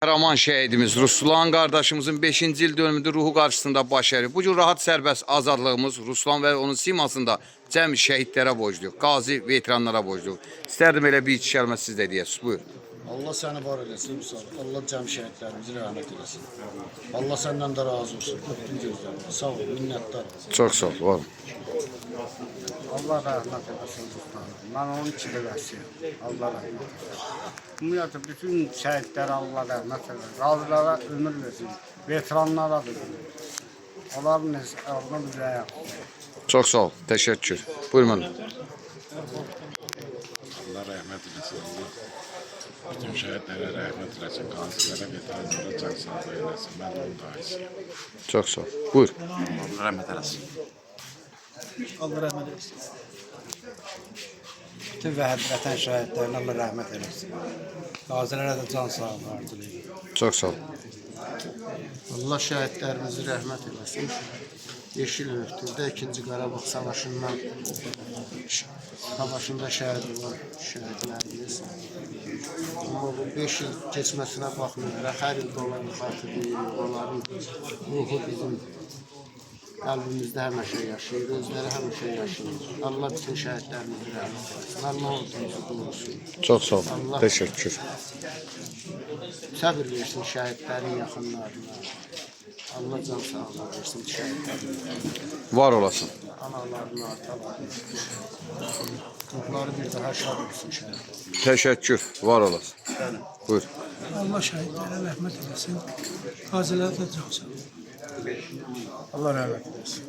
Qəhrəman şəhidimiz Ruslan qardaşımızın 5-ci il dönümündə ruhu qarşısında baş ərir. Bu gün rahat sərbəst azadlığımız Ruslan və onun simasında cəmi şəhidlərə borcluyuq, qazi veteranlara borcluyuq. İstərdim elə bir iki kəlmə siz də deyəsiniz. Buyur. Allah səni var eləsin, Allah cəm şəhidlərimizi rəhmət eləsin. Allah səndən də razı olsun. Öpdüm gözlərini. Sağ ol, minnəttar. Çox sağ ol, var olun. Allah rəhmət eləsin. Mən onun için də vəsiyyəm. Allah rəhmət eləsin. Ümumiyyətlə, bütün şəhidlərə Allah rəhmət eləsin. Qazilərə ömür versin. Veteranlara da ömür. Onların əlini bizə Çox sağ ol, təşəkkür. Buyur mənə. Allah rəhmət eləsin. Bütün şəhidlərə rəhmət eləsin. Qazilərə, veteranlara can sağlığı eləsin. Mən onun daisiyim. Çox sağ ol. Buyur. Allah rəhmət eləsin. Allah rəhmət eləsin. Bütün vətən şəhidlərinə Allah rəhmət eləsin. Qazilərə də can sağlığı arzulayır. Çox sağ ol. Allah şəhidlərimizi rəhmət eləsin. Yeşil Örtükdə 2-ci Qarabağ savaşında şəhid olan şəhidlərimiz. Amma bu 5 il keçməsinə baxmayaraq, hər ildə onları xatırlayırıq. Onların ruhu bizim qəlbimizdə həmişə yaşayır, özləri həmişə yaşayır. Allah bütün şəhidlərimizi rəhmət eləsin. Allah ordumuzu qorusun. Çox sağ ol. Təşəkkür. Səbir versin şəhidlərin yaxınlarına. Allah can sağlığı versin şəhidlərin. Var olasın. Analarına, atalarına. Ruhları bir daha şad olsun şəhidlərin. Təşəkkür. Var olasın. Buyur. Allah şəhidlərə rəhmət eləsin. Qazilərə də çox sağ olun. Allah rəhmət eləsin.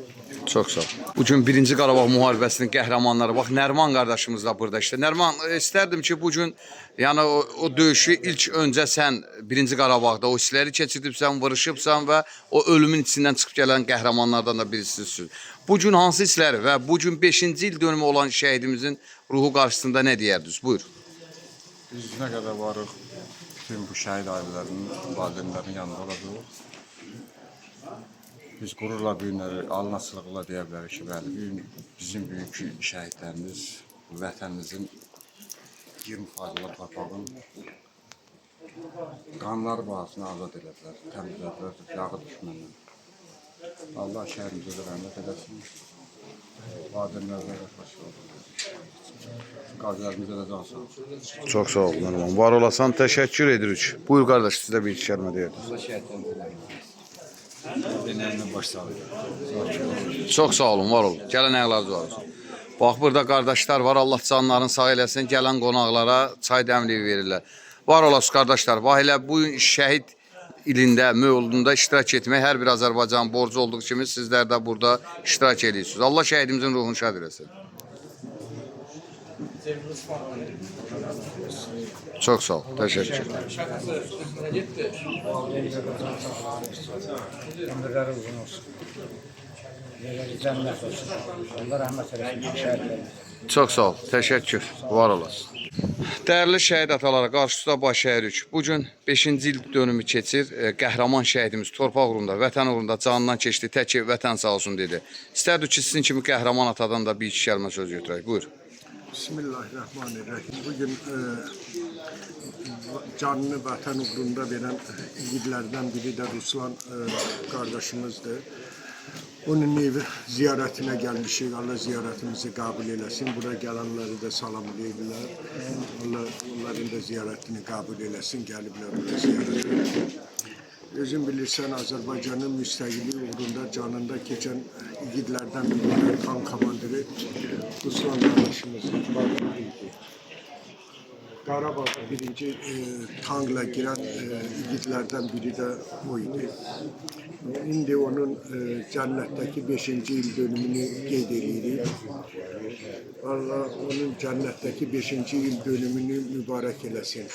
Çox sağ ol. Bugün 1-ci Qarabağ müharibəsinin qəhrəmanları, bax Nərman qardaşımız da burada işte. Nərman, istərdim ki bugün yəni o döyüşü ilk öncə sən 1-ci Qarabağda o hissləri keçirdibsən, vuruşubsan və o ölümün içindən çıxıb gələn qəhrəmanlardan da birisisiniz. Bugün hansı hissləri və bugün 5-ci il dönümü olan şəhidimizin ruhu qarşısında nə deyərdiniz? Buyur. Biz nə qədər varıq, bütün bu şəhid ailələrinin, valideynlərinin yanında olacaq. Biz qürurla bu günləri, alnasılıqla deyə bilərik ki, bəli, bizim böyük şəhidlərimiz vətənimizin 20% olan torpağın qanları bahasına azad elədilər, təmizlədilər, yağı düşməndən. Allah şəhidimizə də rəhmət eləsin, valideynlərə də xoş olsun, qazilərimizə də can sağ olsun. Çox sağ ol Nərman. Var olasan, təşəkkür edirik. Buyur qardaş, sizə bir iki kəlmə deyərdiniz. Allah şəhidlərimizə Denəyimlə baş sağlayır. Çox sağ olun, var olun. Gələn ayaqlarınız var olsun. Bax, burada qardaşlar var. Allah canlarını sağ eləsin. Gələn qonaqlara çay dəmliyi verirlər. Var olasınız qardaşlar. Bax, elə bu şəhid ilində, mövludunda iştirak etmək hər bir Azərbaycan borcu olduğu kimi sizlər də burada iştirak edirsiniz. Allah şəhidimizin ruhunu şad eləsin. Çox sağ ol, təşəkkür. Ömürləri uzun olsun. Cənnət olsun. Allah rəhmət eləsin şəhidlərimiz. Çox sağ ol, təşəkkür. Var olasın. Dəyərli şəhid atalara qarşısında baş əyirik. Bugün 5-ci il dönümü keçir. Qəhrəman şəhidimiz torpaq uğrunda, vətən uğrunda canından keçdi. Tək ki, vətən sağ olsun dedi. İstərdik ki, sizin kimi qəhrəman atadan da bir iki kəlmə söz götürək. Buyur. Bismillahirrahmanirrahim. Bugün canını vətən uğrunda verən yiğitlərdən biri də Ruslan qardaşımızdır. Onun evi ziyarətinə gəlmişik. Allah ziyarətimizi qəbul eləsin. Bura gələnləri də salamlayırlar. Allah onların da ziyarətini qəbul eləsin. Gəliblər bura ziyarətə. Özün bilirsən, Azərbaycanın müstəqilliyi uğrunda canında keçən yiğitlərdən biri, xan komandiri Ruslan qardaşımızın idi. Qarabağ birinci tankla girən yiğitlərdən biri də o idi. İndi onun cənnətdəki 5-ci il dönümünü qeyd edirik. Allah onun cənnətdəki 5-ci il dönümünü mübarək eləsin.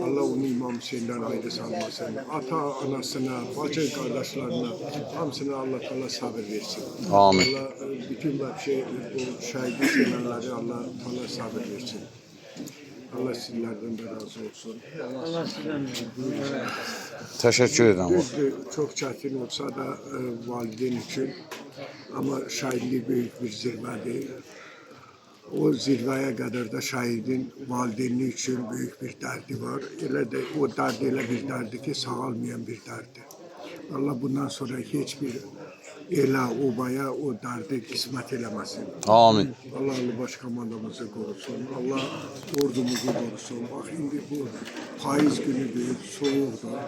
Allah onu İmam Hüseyndən ayrı salmasın. Ata, anasına, bacı qardaşlarına, hamısına Allah Teala sabır versin. Amin. Allah bütün bu şəhidi sevənləri Allah Teala sabır versin. Allah sizlərdən də razı olsun. Allah sizdən də. Təşəkkür edirəm. Düzdür, çox çətin olsa da valideyn üçün, amma şəhidlik böyük bir zirvədir. o zirvəyə qədər də şəhidin valideynliyi üçün böyük bir dərdi var. Elə də o dərd elə bir dərdi ki, sağalmayan bir dərdi. Allah bundan sonra heç bir elə obaya o dərdi qismət eləməsin. Amin. Allah Ali Baş Komandamızı qorusun. Allah ordumuzu qorusun. Bax, indi bu payız günüdür, soğuqdur.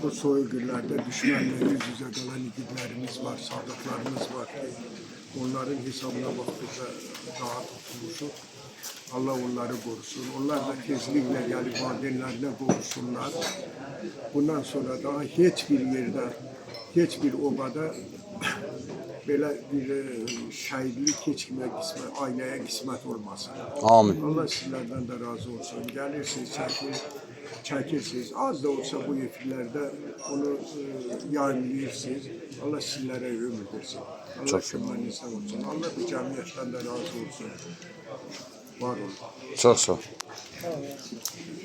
Bu soyuq günlərdə düşmənlə yüz-yüzə qalan igidlərimiz var, sadıqlarımız var ki, onların hesabına bax, bizə rahat oturmuşuq. Allah onları qorusun. Onlar da tezliklə gəlib valideynlərinə qovuşsunlar. Bundan sonra daha heç bir yerdə, heç bir obada belə bir şəhidlik heç kimə qismət, ailəyə qismət olmasın. Amin. Allah sizlərdən də razı olsun. Gəlirsiniz, çəkirsiniz. Az da olsa bu efirlərdə onu yayınlayırsınız. Allah sizlərə ömür versin. Allah köməyinizə olsun. Allah bu cəmiyyətdən də razı olsun. Var olun. Çox sağ ol.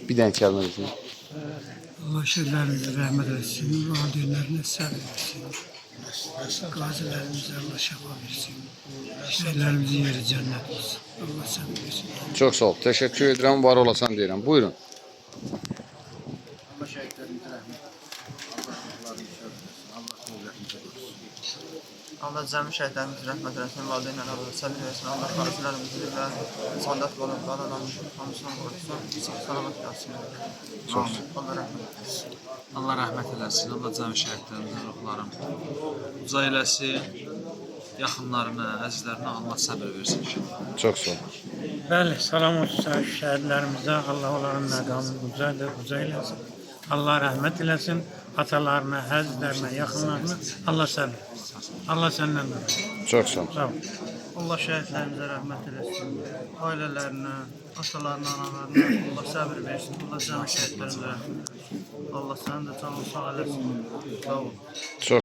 Bir dənə kəlmə desin. Allah şəhidlərimizə rəhmət etsin, valideynlərinə səbr versin. Qazilərimizə Allah şəfa versin. Şəhidlərimizin yeri cənnət olsun. Allah səbr versin. Çox sağ ol. Təşəkkür edirəm. Var olasan deyirəm. Buyurun. Allah şəhidlərimizə rəhmət etsin. Allah ruhlarını şərəfləsin. Allah dövlətimizi qorusun. Allah cəmi şəhidlərimizə rəhmət eləsin, valideynlərə Allah səbir versin, Allah qazilərimizi və sadat olub, qalalarımızı hamısını qorusun, salamat gəlsin. Amin. Allah rəhmət eləsin. Allah rəhmət eləsin, Allah cəmi şəhidlərimizin ruhlarını uca eləsin, yaxınlarına, əzizlərinə Allah səbir versin. Çox sağ ol. Bəli, salam olsun şəhidlərimizə. Allah onların məqamını uca eləsin. Allah rəhmət eləsin. Atalarına, əzizlərinə, yaxınlarına Allah səbir versin. Allah səndən də versin. Çox sağ ol. Sağ ol. Allah şəhidlərimizə rəhmət eləsin, ailələrinə, atalarına, analarına Allah səbir versin, Allah cəmi şəhidlərimizə rəhmət eləsin. Allah sənin də canını sağ eləsin. Sağ ol. Çox